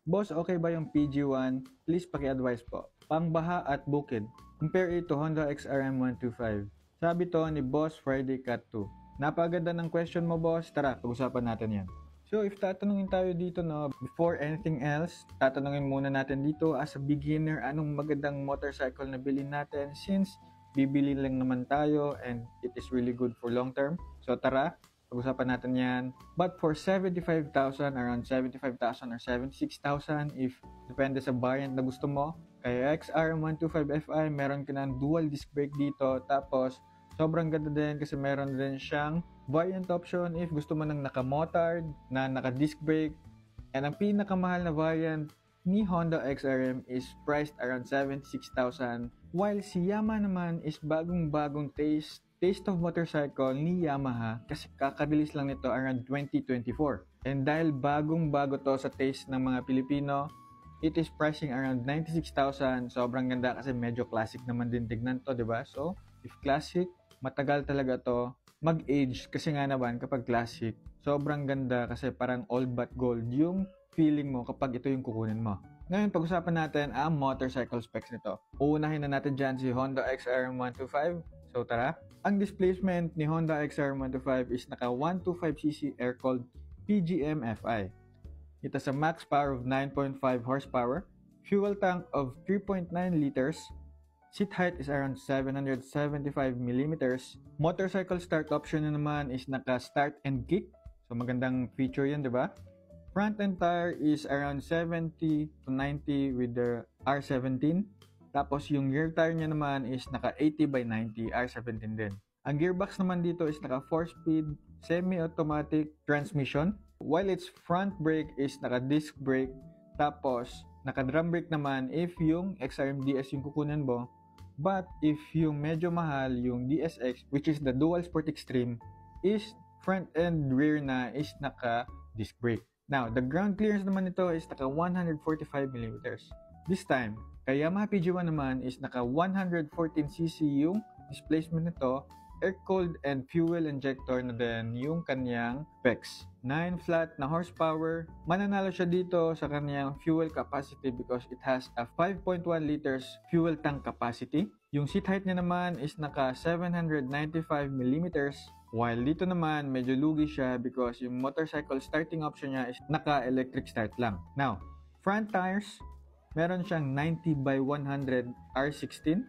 Boss, okay ba yung PG1? Please paki-advise po. Pangbaha at bukid. Compare it to Honda XRM 125. Sabi to ni Boss Friday Cat 2. Napaganda ng question mo, boss. Tara, pag-usapan natin yan. So, if tatanungin tayo dito, no, before anything else, tatanungin muna natin dito as a beginner, anong magandang motorcycle na bilhin natin since bibili lang naman tayo and it is really good for long term. So, tara, pag-usapan natin yan. But for 75,000, around 75,000 or 76,000, if depende sa variant na gusto mo, kaya XR125Fi, meron ka ng dual disc brake dito. Tapos, sobrang ganda din kasi meron din siyang variant option if gusto mo ng naka-motard, na naka-disc brake. And ang pinakamahal na variant ni Honda XRM is priced around 76,000. While si Yamaha naman is bagong-bagong taste of motorcycle ni Yamaha kasi kakabilis lang nito around 2024. And dahil bagong-bago to sa taste ng mga Pilipino, it is pricing around 96,000. Sobrang ganda kasi medyo classic naman din tignan to, diba? So, if classic, matagal talaga to mag-age kasi nga naman kapag classic, sobrang ganda kasi parang old but gold yung feeling mo kapag ito yung kukunin mo. Ngayon, pag-usapan natin ang motorcycle specs nito. Uunahin na natin dyan si Honda XR125. So tara, ang displacement ni Honda XR125 is naka 125cc air-cooled PGM-FI. It has a max power of 9.5 horsepower, fuel tank of 3.9 liters, seat height is around 775mm, motorcycle start option na naman is naka start and kick. So magandang feature yan, diba? Front end tire is around 70 to 90 with the R17. Tapos yung rear tire niya naman is naka 80 by 90 R17 din. Ang gearbox naman dito is naka 4-speed semi-automatic transmission. While its front brake is naka disc brake. Tapos naka drum brake naman if yung XRM DS yung kukunin mo. But if yung medyo mahal yung DSX, which is the Dual Sport Extreme, is front and rear na is naka disc brake. Now, the ground clearance naman nito is naka 145mm. This time, kay Yamaha PG1 naman is naka 114cc yung displacement nito, air-cooled and fuel injector na din yung kanyang specs. 9 flat na horsepower. Mananalo siya dito sa kanyang fuel capacity because it has a 5.1 liters fuel tank capacity. Yung seat height niya naman is naka 795mm. While dito naman, medyo lugi siya because yung motorcycle starting option niya is naka-electric start lang. Now, front tires, meron siyang 90 by 100 R16.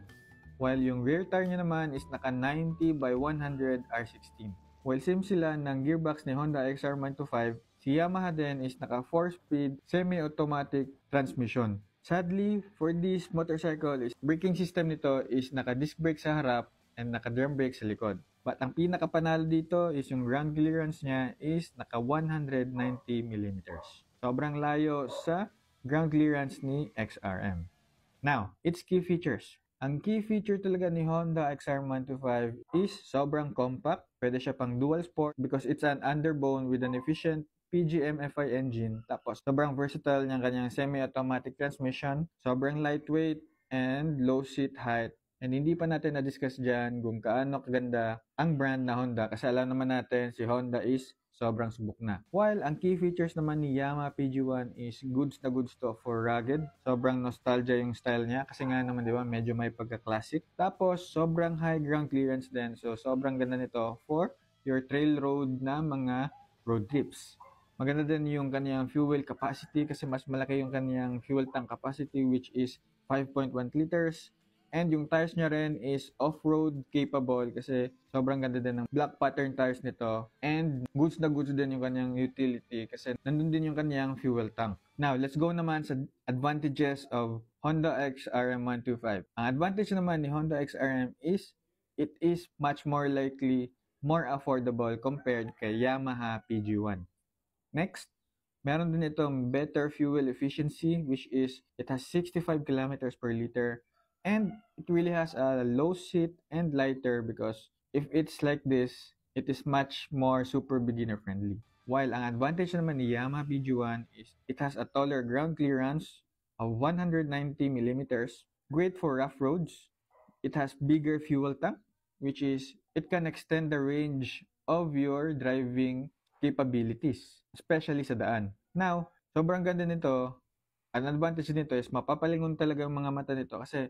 While yung rear tire niya naman is naka 90 by 100 R16. While same sila ng gearbox ni Honda XR125, si Yamaha din is naka 4-speed semi-automatic transmission. Sadly, for this motorcycle, braking system nito is naka disc brake sa harap and naka drum brake sa likod. But ang pinakapanalo dito is yung ground clearance niya is naka 190mm. Sobrang layo sa ground clearance ni XRM. Now, its key features. Ang key feature talaga ni Honda XR125 is sobrang compact. Pwede siya pang dual sport because it's an underbone with an efficient PGM-FI engine. Tapos, sobrang versatile niyang kanyang semi-automatic transmission. Sobrang lightweight and low seat height. And hindi pa natin na-discuss dyan kung kaano kaganda ang brand na Honda kasi alam naman natin si Honda is sobrang subok na. While ang key features naman ni Yamaha PG1 is goods na goods to for rugged. Sobrang nostalgia yung style niya kasi nga naman di ba medyo may pagka-classic. Tapos sobrang high ground clearance din. So sobrang ganda nito for your trail road na mga road trips. Maganda din yung kanyang fuel capacity kasi mas malaki yung kanyang fuel tank capacity which is 5.1 liters. And yung tires niya rin is off-road capable kasi sobrang ganda din ng black pattern tires nito. And goods na goods din yung kanyang utility kasi nandun din yung kanyang fuel tank. Now, let's go naman sa advantages of Honda XRM125. Ang advantage naman ni Honda XRM is it is much more likely more affordable compared kay Yamaha PG1. Next, meron din itong better fuel efficiency which is it has 65 kilometers per liter. And it really has a low seat and lighter because if it's like this, it is much more super beginner friendly. While ang advantage naman ni Yamaha PG1 is it has a taller ground clearance of 190mm, great for rough roads. It has bigger fuel tank, which is it can extend the range of your driving capabilities, especially sa daan. Now, sobrang ganda nito Ang advantage nito is mapapalingon talaga yung mga mata nito kasi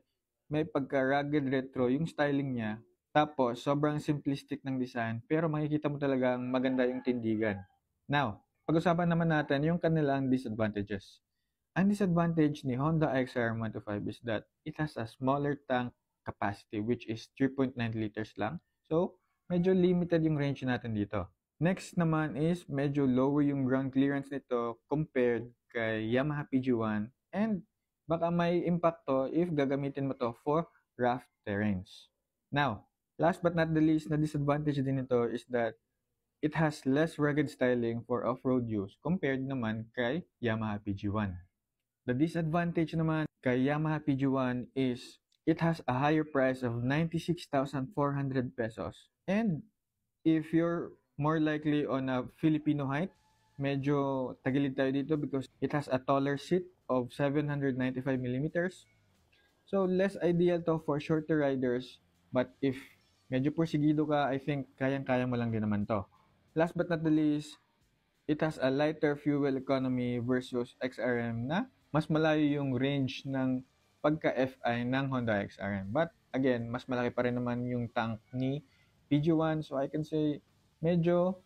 may pagka-rugged retro yung styling niya. Tapos, sobrang simplistic ng design pero makikita mo talagang maganda yung tindigan. Now, pag-usapan naman natin yung kanilang disadvantages. Ang disadvantage ni Honda XR125 is that it has a smaller tank capacity which is 3.9 liters lang. So, medyo limited yung range natin dito. Next naman is medyo lower yung ground clearance nito compared kay Yamaha PG1 and baka may impacto if gagamitin mo to for rough terrains. Now, last but not the least na disadvantage din nito is that it has less rugged styling for off-road use compared naman kay Yamaha PG1. The disadvantage naman kay Yamaha PG1 is it has a higher price of 96,400 pesos. And if you're more likely on a Filipino height, medyo tagilid tayo dito because it has a taller seat of 795 millimeters. So, less ideal to for shorter riders. But if medyo porsigido ka, I think kayang-kaya mo lang din naman to. Last but not the least, it has a lighter fuel economy versus XRM na mas malayo yung range ng pagka-FI ng Honda XRM. But again, mas malaki pa rin naman yung tank ni PG1. So I can say medyo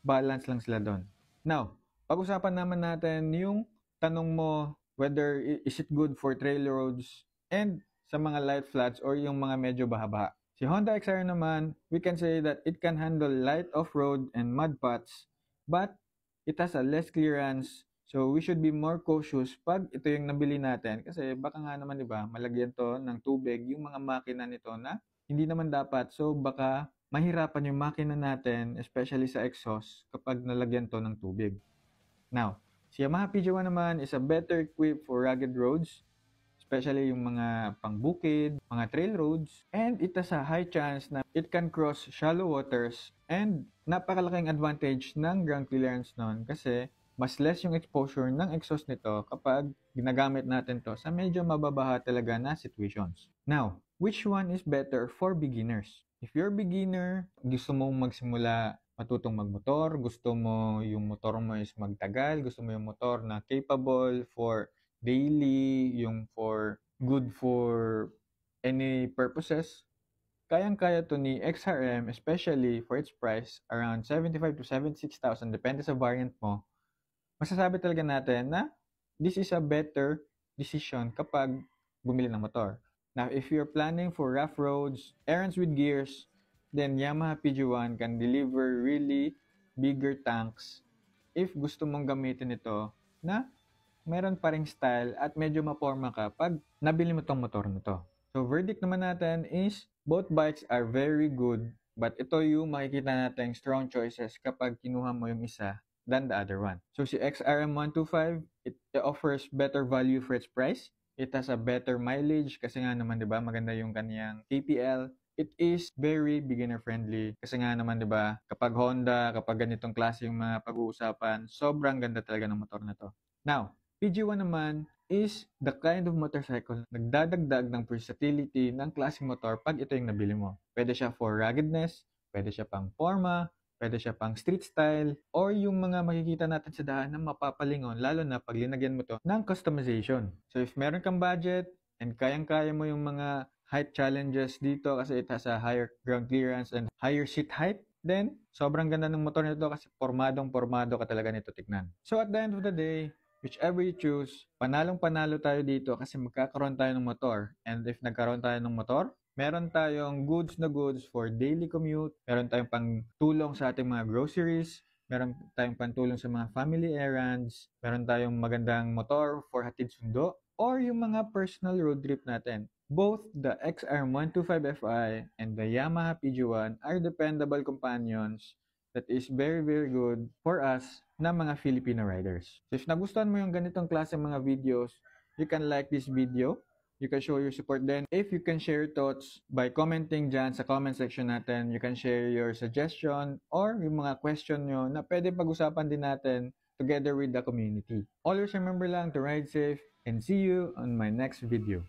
balance lang sila doon. Now, pag-usapan naman natin yung tanong mo whether is it good for trail roads and sa mga light flats or yung mga medyo baha-baha. Si Honda XR naman, we can say that it can handle light off-road and mud paths, but it has a less clearance. So we should be more cautious pag ito yung nabili natin kasi baka nga naman 'di ba, malagyan to ng tubig yung mga makina nito na hindi naman dapat. So baka mahirapan yung makina natin, especially sa exhaust kapag nalagyan to ng tubig. Now, si Yamaha PG1 naman is a better equipped for rugged roads, especially yung mga pangbukid, mga trail roads, and it has a high chance na it can cross shallow waters and napakalaking advantage ng ground clearance nun kasi mas less yung exposure ng exhaust nito kapag ginagamit natin to sa medyo mababaha talaga na situations. Now, which one is better for beginners? If you're beginner, gusto mong magsimula matutong magmotor, gusto mo yung motor mo is magtagal, gusto mo yung motor na capable for daily, yung for good for any purposes, kayang-kaya to ni XRM, especially for its price, around 75 to 76,000, depende sa variant mo. Masasabi talaga natin na this is a better decision kapag bumili ng motor. Now, if you're planning for rough roads, errands with gears, then Yamaha PG1 can deliver really bigger tanks if gusto mong gamitin ito na meron pa ring style at medyo maporma ka pag nabili mo tong motor na to. So, verdict naman natin is both bikes are very good, but ito yung makikita natin strong choices kapag kinuha mo yung isa than the other one. So, si XRM125, it offers better value for its price. It has a better mileage kasi nga naman, di ba, maganda yung kaniyang TPL. It is very beginner friendly kasi nga naman 'di ba kapag Honda, kapag ganitong klase yung mga pag-uusapan, sobrang ganda talaga ng motor na to. Now, PG1 naman is the kind of motorcycle na nagdadagdag ng versatility ng klaseng motor pag ito yung nabili mo. Pwede siya for ruggedness, pwede siya pang forma, pwede siya pang street style, or yung mga makikita natin sa daan na mapapalingon, lalo na pag linagyan mo to ng customization. So if meron kang budget and kayang-kaya mo yung mga height challenges dito kasi it has a higher ground clearance and higher seat height, then sobrang ganda ng motor nito kasi pormadong-pormado ka talaga nito tignan. So at the end of the day, whichever you choose, panalong-panalo tayo dito kasi magkakaroon tayo ng motor. And if nagkaroon tayo ng motor, meron tayong goods na goods for daily commute, meron tayong pangtulong sa ating mga groceries, meron tayong pantulong sa mga family errands, meron tayong magandang motor for hatid sundo, or yung mga personal road trip natin. Both the XR125Fi and the Yamaha PG1 are dependable companions that is very, very good for us na mga Filipino riders. So if nagustuhan mo yung ganitong klase mga videos, you can like this video. You can show your support then. If you can share your thoughts by commenting dyan sa comment section natin, you can share your suggestion or yung mga question nyo na pwede pag-usapan din natin together with the community. Always remember lang to ride safe and see you on my next video.